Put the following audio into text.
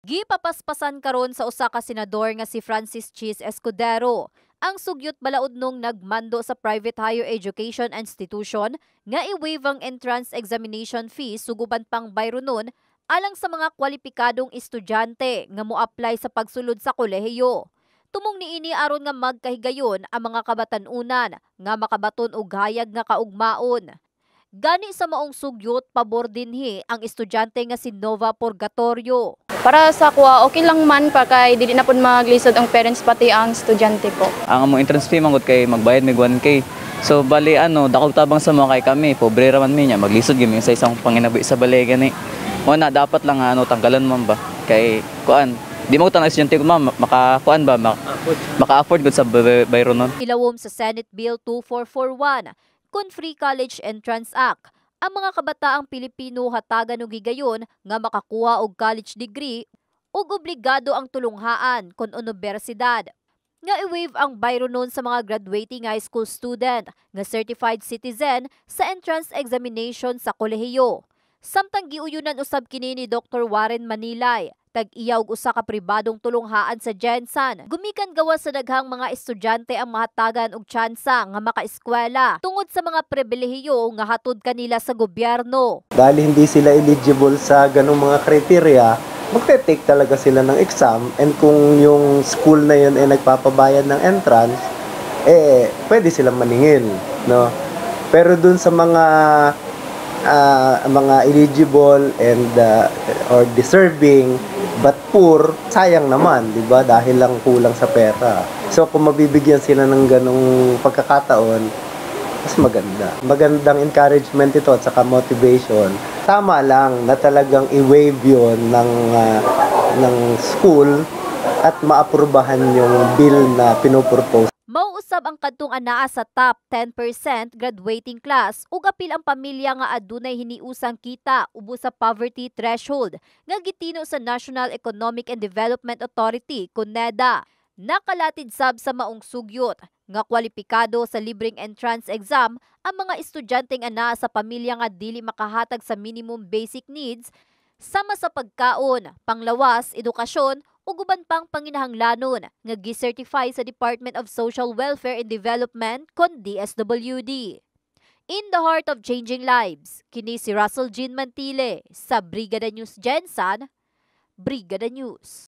Gipapaspasan karon sa usa ka senador nga si Francis Chis Escudero ang sugyot balaod nung nagmando sa private higher education institution nga i-waive ang entrance examination fees suguban pang bayro nun alang sa mga kwalipikadong estudyante nga mo-apply sa pagsulod sa kolehiyo. Tumong niini aron nga magkahigayon ang mga kabatan-unan nga makabaton og hayag nga kaugmaon. Gani sa maong sugyot pabor dinhi ang estudyante nga si Nova Purgatorio. Para sa kuha, okay lang man pa kay dili na pud maglisod ang parents pati ang estudyante po. Ang among entrance fee mangod kay magbayad mig 1K. So bali dakog tabang sa mga kay kami, pobre ra man mi nya maglisod gyud mi sa isang panginabuhi sa balay gani. Mo na dapat lang tanggalan man ba kay kuan. Di mo tanang estudyante ko maka-kuan ba maka-afford gud sa bayro nun. Ilawom sa Senate Bill 2441 kun Free College Entrance Act. Ang mga kabataang Pilipino hatagan og higayon nga makakuha og college degree ug obligado ang tulunghaan kon unibersidad. Nga i-waive ang bayro nun sa mga graduating high school student nga certified citizen sa entrance examination sa kolehiyo. Samtang giuyunan usab kini ni Dr. Warren Manilay, tag-iya og usa ka pribadong tulunghaan sa Jensan. Gumikan gawas sa daghang mga estudyante ang mahatagan og tsansa nga makaeskwela tungod sa mga pribilehiyo nga hatod kanila sa gobyerno. Dahil hindi sila eligible sa ganung mga kriteria, magte-take talaga sila ng exam, and kung yung school na yun ay nagpapabayad ng entrance, pwede silang maningil, no? Pero dun sa mga eligible and or deserving but poor, sayang naman, 'di ba? Dahil lang kulang sa pera. So kung mabibigyan sila ng ganung pagkakataon, mas maganda. Magandang encouragement ito at saka motivation. Tama lang na talagang i-waive yun ng school at maaprubahan yung bill na pinopropose. Mauusab ang kadtong anaa sa top 10% graduating class ug apil ang pamilya nga adunay hiniusang kita ubos sa poverty threshold nga gitino sa National Economic and Development Authority kun NEDA. Nakalatid sab sa maong sugyot nga kwalipikado sa libreng entrance exam ang mga estudyanteng anaa sa pamilya nga dili makahatag sa minimum basic needs sama sa pagkaon, panglawas, edukasyon ug uban pang panginahanglanon nga gi-certify sa Department of Social Welfare and Development kon DSWD. In the heart of changing lives, kini si Russell Jean Mantile sa Brigada News Jensan, Brigada News.